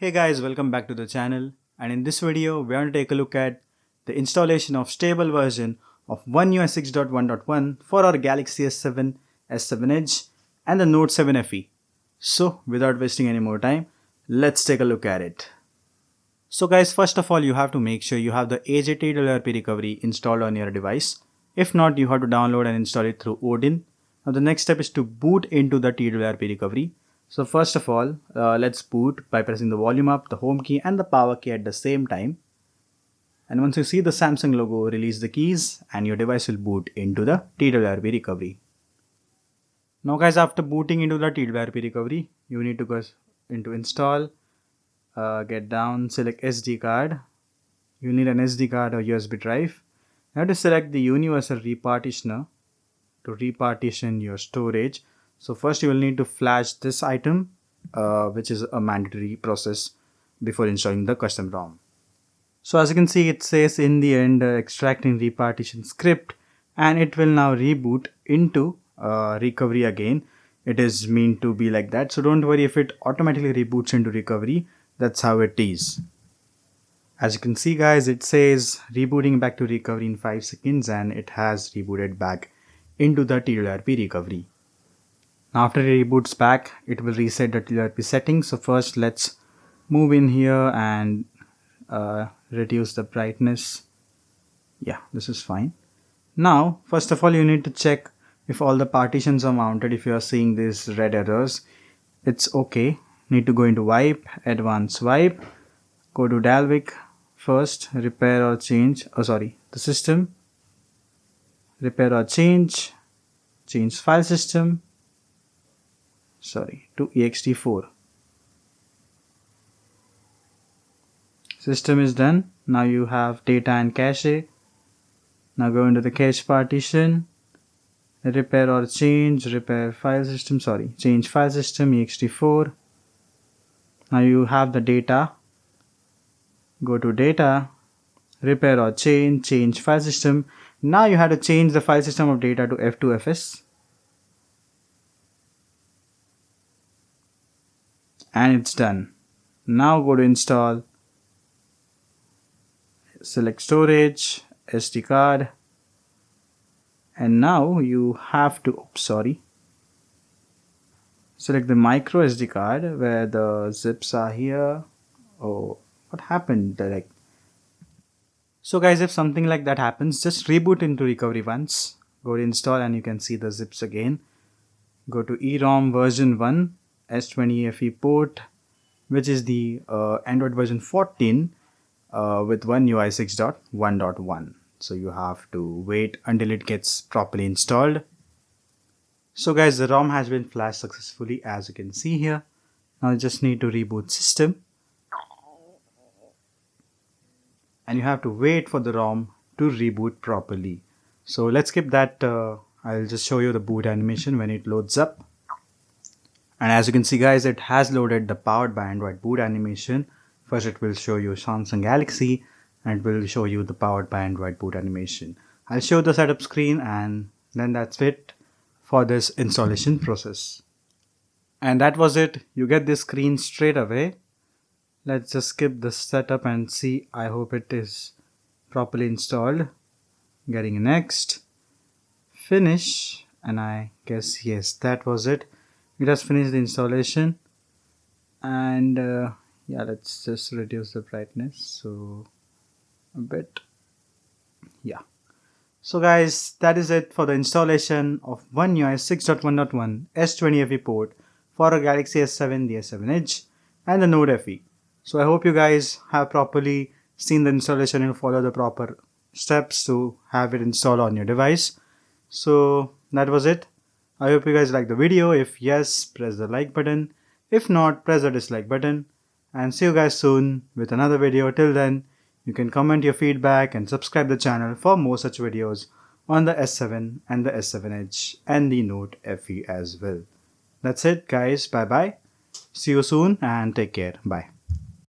Hey guys, welcome back to the channel, and in this video we are going to take a look at the installation of stable version of OneUI 6.1.1 for our Galaxy S7, S7 Edge and the Note 7 FE. So without wasting any more time, let's take a look at it. So guys, first of all you have to make sure you have the AJTWRP recovery installed on your device. If not, you have to download and install it through Odin. Now the next step is to boot into the TWRP recovery. So first of all, let's boot by pressing the volume up, the home key and the power key at the same time. And once you see the Samsung logo, release the keys and your device will boot into the TWRP recovery. Now guys, after booting into the TWRP recovery, you need to go into install, get down, select SD card. You need an SD card or USB drive. You have to select the universal repartitioner to repartition your storage. So first you will need to flash this item, which is a mandatory process before installing the custom ROM. So as you can see, it says in the end extracting repartition script, and it will now reboot into recovery again. It is meant to be like that, so don't worry if it automatically reboots into recovery. That's how it is. As you can see guys, it says rebooting back to recovery in 5 seconds, and it has rebooted back into the TWRP recovery. Now after it reboots back, it will reset the TWRP settings. So first let's move in here and reduce the brightness. Yeah, this is fine. Now first of all you need to check if all the partitions are mounted. If you are seeing these red errors, it's okay. Need to go into wipe, advanced wipe, go to Dalvik first, repair or change, the system, repair or change file system, to ext4. System is done. Now you have data and cache. Now go into the cache partition, repair or change, change file system ext4. Now you have the data. Go to data, repair or change file system. Now you have to change the file system of data to f2fs. And it's done. Now go to install, select storage, SD card, and now you have to select the micro SD card where the zips are here. Oh, what happened? So guys, if something like that happens, just reboot into recovery once, go to install, and you can see the zips again. Go to E-ROM version 1 S23 FE Port, which is the Android version 14 with OneUI 6.1.1. So you have to wait until it gets properly installed. So guys, the ROM has been flashed successfully, as you can see here. Now you just need to reboot system, and you have to wait for the ROM to reboot properly. So let's skip that. I'll just show you the boot animation when it loads up. And as you can see guys, it has loaded the powered by Android boot animation. First it will show you Samsung Galaxy, and it will show you the powered by Android boot animation. I'll show the setup screen, and then that's it for this installation process. And that was it. You get this screen straight away. Let's just skip the setup and see. I hope it is properly installed. Getting next, finish, and I guess yes, that was it. It has finished the installation, and yeah, let's just reduce the brightness a bit. Yeah. So guys, that is it for the installation of OneUI 6.1.1 S23 FE Port for a Galaxy S7, the S7 Edge and the Note FE. So I hope you guys have properly seen the installation and follow the proper steps to have it installed on your device. So that was it. I hope you guys liked the video. If yes, press the like button. If not, press the dislike button. And see you guys soon with another video. Till then, you can comment your feedback and subscribe the channel for more such videos on the S7 and the S7 Edge and the Note FE as well. That's it guys. Bye bye. See you soon and take care. Bye.